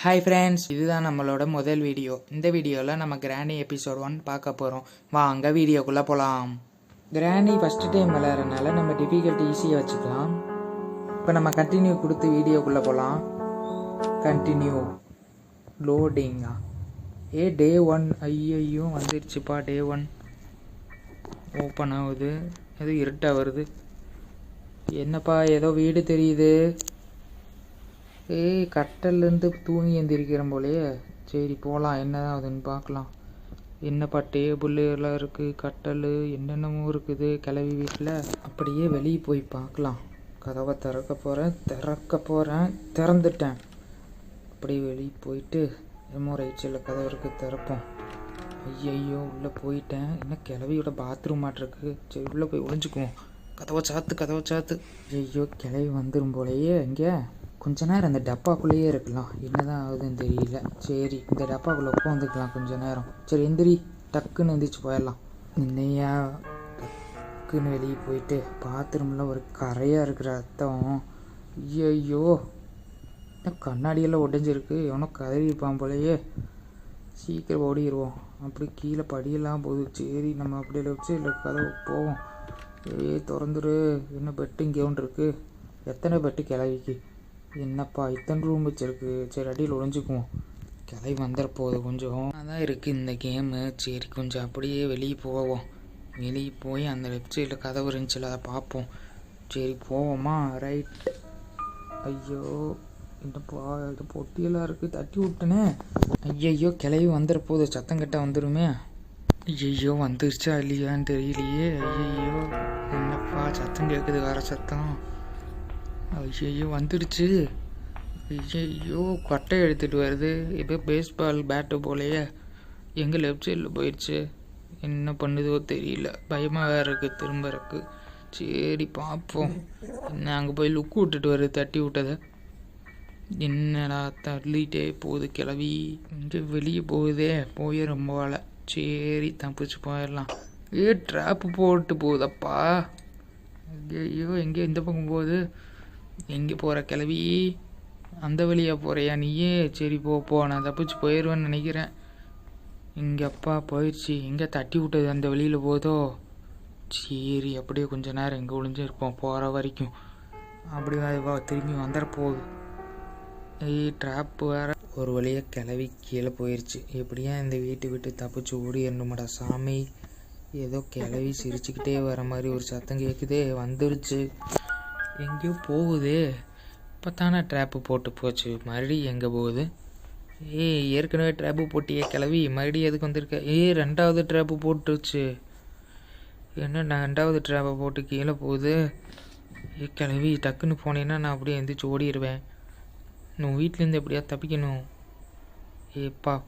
Hi friends, இதுதான் நம்மளோட முதல் வீடியோ. இந்த வீடியோவில் நம்ம கிராணி எபிசோட் 1 பார்க்க போகிறோம். வாங்க வீடியோக்குள்ளே போகலாம். கிராணி ஃபஸ்ட்டு டைம் விளையாடுறதுனால நம்ம டிஃபிகல்ட்டி ஈஸியாக வச்சுக்கலாம். இப்போ நம்ம கண்டினியூ கொடுத்து வீடியோக்குள்ளே போகலாம். கண்டினியூ லோடிங்கா டே 1 ஐயோ வந்துருச்சுப்பா. டே 1 ஓப்பன் ஆகுது. எது இருட்டாக வருது. என்னப்பா ஏதோ வீடு தெரியுது. கட்டல்லேருந்து தூங்கி எந்திரிக்கிற போலையே. சரி போகலாம், என்ன ஆகுதுன்னு பார்க்கலாம். என்னப்பா டேபிள் எல்லாம் இருக்குது, கட்டல் என்னென்னமோ இருக்குது கிளவி வீட்டில். அப்படியே வெளியே போய் பார்க்கலாம். கதவை திறக்க போகிறேன் திறந்துட்டேன். அப்படியே வெளியே போயிட்டு என்னமோ ரைட் சைடில் கதவை இருக்குது, திறப்போம். ஐயையோ உள்ளே போயிட்டேன். என்ன கிளவியோட பாத்ரூம் மாட்டிருக்கு. சரி உள்ளே போய் ஒளிஞ்சுக்குவோம். கதவை சாத்து. ஐயோ கிளவி வந்துடும் போலையே. இங்கே கொஞ்ச நேரம் இந்த டப்பாக்குள்ளேயே இருக்கலாம். என்னதான் ஆகுதுன்னு தெரியல. சரி இந்த டப்பாக்குள்ளே உட்காந்துக்கலாம் கொஞ்ச நேரம். சரி எந்திரி, டக்குன்னு எந்திரிச்சு போயிடலாம். இன்னையா டக்குன்னு வெளியே போயிட்டு பாத்ரூமில் ஒரு கரையாக இருக்கிற ரத்தம். ஐயோ கண்ணாடியெல்லாம் உடைஞ்சிருக்கு. எவனோ கதறிப்பான் போலையே. சீக்கிரம் ஓடிடுவோம். அப்படி கீழே படியெல்லாம் போகுது. சரி நம்ம அப்படியே வச்சு இல்லை கதவு போவோம். திறந்துரு. என்ன பெட்டு இங்கே ஒன்று இருக்குது. எத்தனை பெட்டு கிளவிக்கு? என்னப்பா இத்தனை ரூம் வச்சுருக்கு. சரி அடியில் ஒழிஞ்சுக்குவோம். கிளவி வந்துட போகுது. கொஞ்சம் அதான் இருக்குது இந்த கேமு. சரி கொஞ்சம் அப்படியே வெளியே போவோம். வெளியே போய் அந்த லெஃப்ட் சைடில் கதவு இருந்துச்சுல அதை பார்ப்போம். சரி போவோமா? ரைட். ஐயோ என்னப்பா இது பொட்டியெல்லாம் இருக்குது. தட்டி விட்டனே. ஐயையோ கிளவி வந்துட போகுது. சத்தம் கட்ட வந்துடுமே. ஐயோ வந்துருச்சா இல்லையான்னு தெரியலையே. ஐயோ என்னப்பா சத்தம் கேட்குது, வேறு சத்தம். ஐயோ வந்துடுச்சு. ஐயோ கொட்டை எடுத்துகிட்டு வருது. இப்போ பேஸ்பால் பேட்டு போலையே. எங்கே லெஃப்ட் சைடில் போயிடுச்சு. என்ன பண்ணுதோ தெரியல. பயமாக வேறு இருக்குது திரும்ப இருக்குது. சரி பார்ப்போம். என்ன அங்கே போய் லுக்கு விட்டுட்டு வருது தட்டி விட்டதை. என்னடா தள்ளிட்டே போகுது கிளவி. இங்கே வெளியே போகுதே. போய் ரொம்ப வேலை. சரி தப்பிச்சு போயிடலாம். ட்ராப்பு போட்டு போகுதப்பா. ஐயோ எங்கே இந்த பக்கம் போகுது. எங்கே போகிற கிளவி? அந்த வழியாக போகிறியா நீயே? சரி போ நான் தப்பிச்சு போயிடுவேன்னு நினைக்கிறேன். இங்கே அப்பா போயிடுச்சு. எங்கே தட்டி விட்டது அந்த வழியில் போதோ. சரி அப்படியே கொஞ்ச நேரம் எங்கே ஒளிஞ்சிருப்போம் போகிற வரைக்கும். அப்படி திரும்பி வந்துட போகுது. ட்ராப்பு வேறு. ஒரு வழியாக கிளவி கீழே போயிடுச்சு. எப்படியா இந்த வீட்டை விட்டு தப்பிச்சு ஓடிடணுமாடா சாமி. ஏதோ கிளவி சிரிச்சுக்கிட்டே வர மாதிரி ஒரு சத்தம் கேட்குதே. வந்துடுச்சு. எங்கேயோ போகுது. இப்போ தானே ட்ராப்பு போட்டு போச்சு. மறுபடியும் எங்கே போகுது? ஏற்கனவே ட்ராப்பு போட்டியே கிளவி. மறுபடியும் எதுக்கு வந்திருக்க? ரெண்டாவது ட்ராப்பு போட்டுச்சு. என்ன ரெண்டாவது ட்ராப்பை போட்டு கீழே போகுது. கிளவி டக்குன்னு போனேன்னா நான் அப்படியே எந்திரிச்சு ஓடிடுவேன். இன்னும் வீட்டிலேருந்து எப்படியா தப்பிக்கணும்.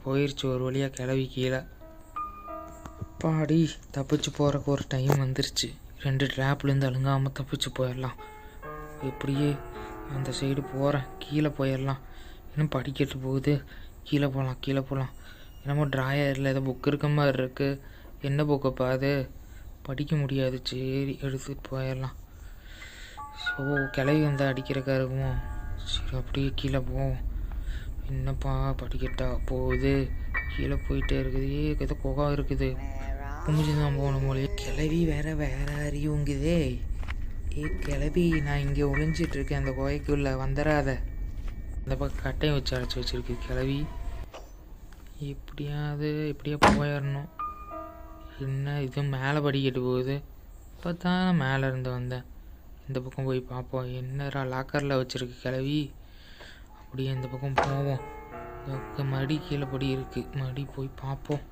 போயிடுச்சு ஒரு வழியாக கிளவி கீழே. பாடி தப்பிச்சு போகிறக்கு ஒரு டைம் வந்துருச்சு. 2 ட்ராப்லேருந்து அழுங்காமல் தப்பிச்சு போயிடலாம். எப்படியே அந்த சைடு போகிறேன். கீழே போயிடலாம். இன்னும் படிக்கட்டு போகுது. கீழே போகலாம். என்னமோ ட்ராயரில் ஏதோ புக் இருக்க மாதிரி இருக்குது. என்ன புக்கப்பா அது? படிக்க முடியாது. சரி எடுத்துகிட்டு போயிடலாம். ஸோ கிளவி வந்து அடிக்கிறக்கா இருக்குமோ. சரி அப்படியே கீழே போவோம். என்னப்பா படிக்கட்டா போகுது. கீழே போயிட்டே இருக்குது. ஏதோ குகா இருக்குது. குமிஞ்சு தான் போகணும் போலே. கிளவி வேற அறியுங்குதே. கிளவி நான் இங்கே ஒளிஞ்சிட்ருக்கேன் அந்த குகைக்குள்ளே, வந்துடாத. அந்த பக்கம் கட்டையை வச்சு அடைச்சி வச்சுருக்கு கிளவி. எப்படியா போயிடணும். என்ன இது மேலே படிக்கட்டு போகுது. இப்போ தான் மேலே இருந்து வந்தேன். இந்த பக்கம் போய் பார்ப்போம். என்னடா லாக்கரில் வச்சுருக்கு கிளவி. அப்படியே இந்த பக்கம் போவோம். மறுபடி கீழே படி இருக்குது. மறுபடி போய் பார்ப்போம்.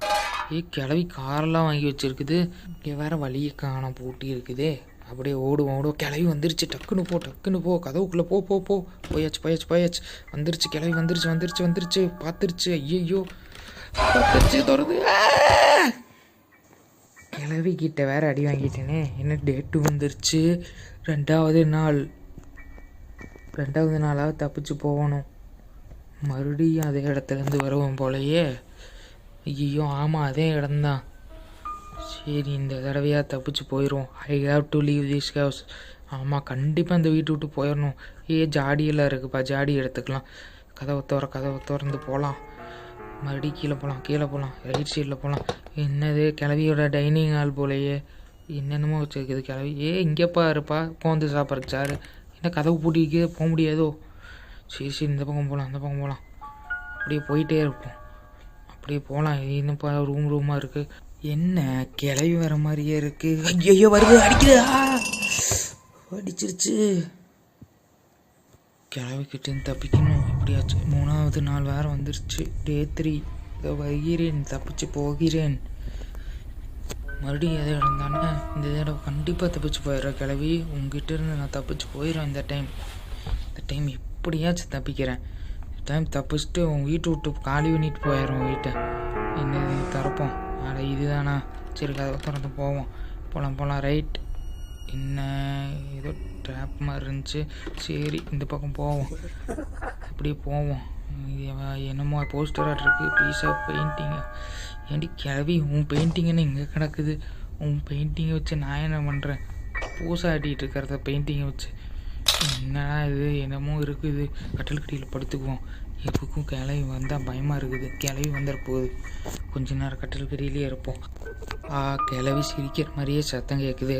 கிளவி காரெல்லாம் வாங்கி வச்சுருக்குது. இங்கே வேறு வழியை காண பூட்டி இருக்குதே. அப்படியே ஓடுவோம். கிளவி வந்துருச்சு. டக்குன்னு போ கதவுக்குள்ளே போ. போயாச்சு. வந்துருச்சு கிளவி. வந்துருச்சு பார்த்துருச்சு. ஐயோ பார்த்துருச்சு. தொடர்ந்து கிளவி கிட்ட வேற அடி வாங்கிட்டேனே. என்ன டேட்டு வந்துருச்சு. 2வது நாளாவது தப்பிச்சு போகணும். மறுபடியும் அதே இடத்துலேருந்து வருவோம் போலையே. ஐயோ ஆமாம் அதே இடம்தான். சரி இந்த தடவையாக தப்பிச்சு போயிடுவோம். I have to leave this house. ஆமாம் கண்டிப்பாக இந்த வீட்டை விட்டு போயிடணும். ஜாடியெல்லாம் இருக்குப்பா. ஜாடி எடுத்துக்கலாம். கதவை திறந்து போகலாம். மறுபடியும் கீழே போகலாம் ரைட் சைடில் போகலாம். என்னது கிளவியோட டைனிங் ஹால் போலையே, என்னென்னமோ வச்சுருக்குது கிளவி. இங்கேப்பா இருப்பா உட்காந்து சாப்பிட்றக்கு சாரு. என்ன கதவு பூட்டிக்கு போக முடியாதோ? சரி இந்த பக்கம் போகலாம், அந்த பக்கம் போகலாம். அப்படியே போயிட்டே இருப்போம். அப்படியே போகலாம். இன்னும்ப்பா ரூமாக இருக்குது. என்ன கிளவி வர மாதிரியே இருக்குது. ஐயோ வருது, அடிக்குதா? அடிச்சிருச்சு. கிளவிக்கிட்டேருந்து தப்பிக்கணும் எப்படியாச்சு. 3வது நாள் வேறு வந்துருச்சு. டே 3. இதோ வருகிறேன், தப்பிச்சு போகிறேன். மறுபடியும் எதை இடம் தானே, இந்த தடவை கண்டிப்பாக தப்பிச்சு போயிடுறேன் கிளவி. உங்ககிட்ட இருந்து நான் தப்பிச்சு போயிடுறேன். இந்த டைம் எப்படியாச்சும் தப்பிக்கிறேன். இந்த டைம் தப்பிச்சுட்டு உங்கள் வீட்டை விட்டு காலி பண்ணிட்டு போயிடுறோம் வீட்டை. என்ன திறப்போம். இதுதானா? சரி கதவை திறந்து போகலாம். ரைட். என்ன ஏதோ ட்ராப் மாதிரி இருந்துச்சு. சரி இந்த பக்கம் போவோம். அப்படியே போவோம். என்னமோ போஸ்டராக இருக்குது. Piece of painting. ஏன்டி கிளவி உன் பெயிண்டிங்குன்னு இங்கே கிடக்குது. உன் பெயிண்டிங்கை வச்சு நான் என்ன பண்ணுறேன்? பூசாட்டிகிட்டு இருக்கிறத பெயிண்டிங்கை வச்சு. என்னடா இது என்னமோ இருக்குது. கட்டில் படுத்துக்குவோம். எப்போக்கும் கிளவி வந்தால் பயமாக இருக்குது. கிளவி வந்துட போகுது. கொஞ்ச நேரம் கட்டில் இருப்போம். கிளவி சிரிக்கிற மாதிரியே சத்தம் கேட்குது.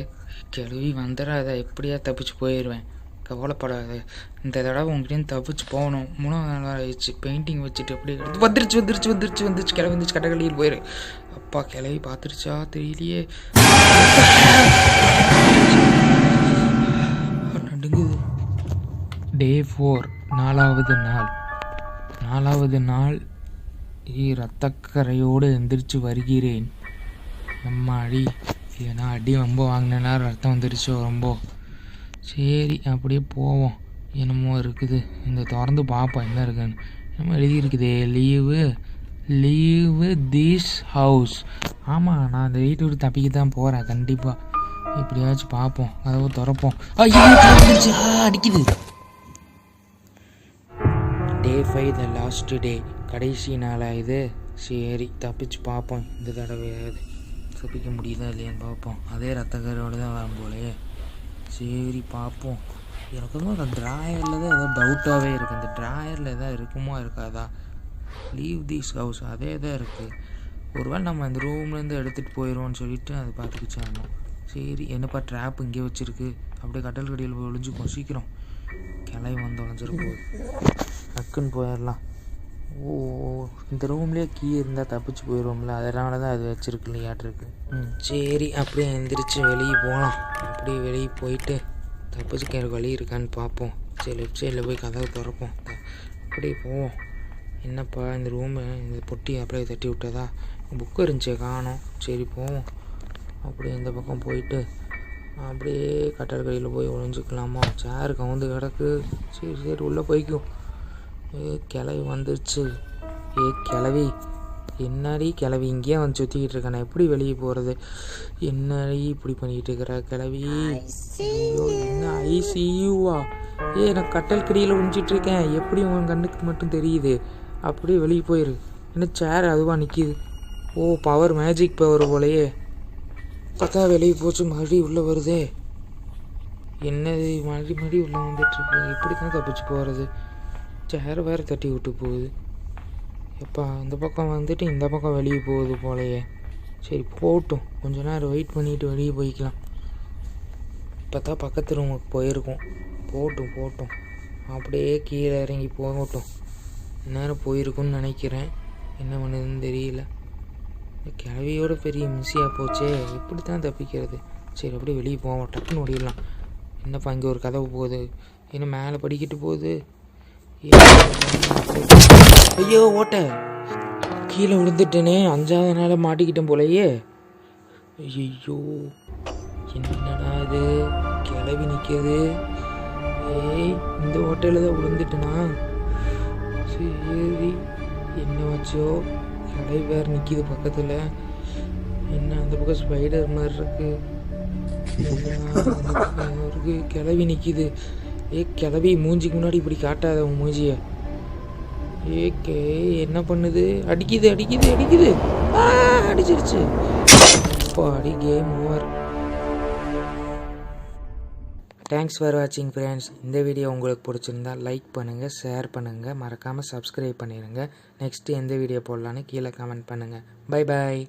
கிளவி வந்துடாத, எப்படியா தப்பிச்சு போயிடுவேன். கவலைப்படாத. இந்த தடவை உங்ககிட்ட தப்பிச்சு போகணும். 3வது நாள் ஆயிடுச்சு. பெயிண்டிங் வச்சுட்டு அப்படியே வந்துருச்சு. கிளவி வந்துச்சு. கட்டக்கடியில் போயிரு. அப்பா கிளவி பார்த்துருச்சா தெரியலையே. நடுங்குது. டே 4 4வது நாள் ரத்தக்கரையோடு எந்திரிச்சு வருகிறேன். நம்ம அடி இல்லைனா அடி ரொம்ப வாங்கினா ரத்தம் வந்துருச்சோ ரொம்ப. சரி அப்படியே போவோம். என்னமோ இருக்குது. இந்த திறந்து பார்ப்போம் என்ன இருக்குன்னு. என்னமோ எழுதியிருக்குதே, லீவு திஸ் ஹவுஸ். ஆமாம், நான் அந்த வீட்டை விட்டு தப்பிக்க தான் போகிறேன் கண்டிப்பாக. எப்படியாச்சும் பார்ப்போம். கதவை திறப்போம். அடிக்குது. டே 5 த லாஸ்ட் டே. கடைசி நாளாக இது. சரி தப்பிச்சு பார்ப்போம். இந்த தடவையாவது தப்பிக்க முடியுதா இல்லையான்னு பார்ப்போம். அதே ரத்தக்கரையோடு தான் வரும் போலே. சரி பார்ப்போம். எனக்கு வந்து அந்த ட்ராயரில் தான் ஏதோ டவுட்டாகவே இருக்குது. அந்த ட்ராயரில் எதாவது இருக்குமோ இருக்காதா? லீவ் திஸ் ஹவுஸ் அதே தான் இருக்குது. ஒருவேளை நம்ம அந்த ரூம்லேருந்து எடுத்துகிட்டு போயிடுவோம்னு சொல்லிவிட்டு அதை பார்த்துக்கிச்சாங்க. சரி என்னப்பா ட்ராப் இங்கே வச்சுருக்கு. அப்படியே கட்டல் கடியில் போய் ஒழிஞ்சுப்போம். சீக்கிரம் கிளவி வந்து ஒழிஞ்சிருப்போம். டக்குன்னு போயிடலாம். இந்த ரூம்லேயே கீ இருந்தால் தப்பிச்சு போயிடுவோம்ல, அதனால தான் அது வச்சுருக்கு இல்லையாட்டிருக்கு. சரி அப்படியே எந்திரிச்சு வெளியே போகலாம். அப்படியே வெளியே போயிட்டு தப்பிச்சுக்கிற வழி இருக்கான்னு பார்ப்போம். சரி லெஃப்ட் சைடில் போய் கதவை திறப்போம். அப்படியே போவோம். என்னப்பா இந்த ரூமு இந்த பொட்டி அப்படியே தட்டி விட்டதா? புக்கு இருந்துச்சு காணோம். சரி போவோம். அப்படியே இந்த பக்கம் போயிட்டு அப்படியே கட்டல் கடையில் போய் ஒழிஞ்சிக்கலாமா? சேரு கவுந்து கிடக்கு. சரி உள்ளே போய்க்கும். கிளவி வந்துருச்சு. கிளவி என்னடி கிளவி இங்கேயே வந்து சுற்றிக்கிட்டு இருக்கேன். நான் எப்படி வெளியே போகிறது? என்னடி இப்படி பண்ணிக்கிட்டு இருக்கிற கிளவி? ஐயோ என்ன ஐசியூவா? நான் கட்டல் கடியில் ஒழிஞ்சிட்ருக்கேன். எப்படி உன் கண்ணுக்கு மட்டும் தெரியுது? அப்படியே வெளியே போயிரு. என்ன சேர் அதுவாக நிற்கிது. பவர் மேஜிக் பவர் போலையே. பார்த்தா வெளியே போச்சு. மறுபடியும் உள்ளே வருதே. என்னது மறுபடியும் உள்ளே வந்துட்டுருக்கு. இப்படி தான் தப்பிச்சு போகிறது. சேர் வேறு தட்டி விட்டு போகுது. எப்பா இந்த பக்கம் வந்துட்டு இந்த பக்கம் வெளியே போகுது போலையே. சரி போகட்டும். கொஞ்ச நேரம் வெயிட் பண்ணிவிட்டு வெளியே போய்க்கலாம். இப்போ தான் பக்கத்து ரூமுக்கு போயிருக்கோம். போகட்டும். அப்படியே கீழே இறங்கி போகட்டும். நேரம் போயிருக்குன்னு நினைக்கிறேன். என்ன பண்ணுதுன்னு தெரியல. இந்த கிளவியோட பெரிய மிஸ்ஸியாக போச்சே. எப்படி தான் தப்பிக்கிறது? சரி அப்படியே வெளியே போவோம். டக்குன்னு ஓடிடலாம். என்னப்பா இங்கே ஒரு கதவு போகுது. என்ன மேலே படிக்கிட்டு போகுது. ஐயோ ஓட்டை கீழே விழுந்துட்டேனே. 5வது நாள் மாட்டிக்கிட்டேன் போலையே. ஐயோ என்னடா இது கிளவி நிற்கிது. இந்த ஓட்டையில் தான் விழுந்துட்டேனா? சரி என்ன வச்சோ கிளவி வேறு நிற்கிது பக்கத்தில். என்ன அந்த பக்கம் ஸ்பைடர் மாதிரி இருக்குது. கிளவி நிற்கிது. கிளவி மூஞ்சிக்கு முன்னாடி இப்படி காட்டாத உன் மூஞ்சிய. என்ன பண்ணுது? அடிக்குது. அடிச்சிருச்சு. அடி கேம் ஓவர். தேங்க்ஸ் ஃபார் வாட்சிங் ஃப்ரெண்ட்ஸ். இந்த வீடியோ உங்களுக்கு பிடிச்சிருந்தா லைக் பண்ணுங்கள், ஷேர் பண்ணுங்கள், மறக்காமல் சப்ஸ்கிரைப் பண்ணிடுங்க. நெக்ஸ்ட்டு எந்த வீடியோ போடலான்னு கீழே கமெண்ட் பண்ணுங்கள். Bye bye.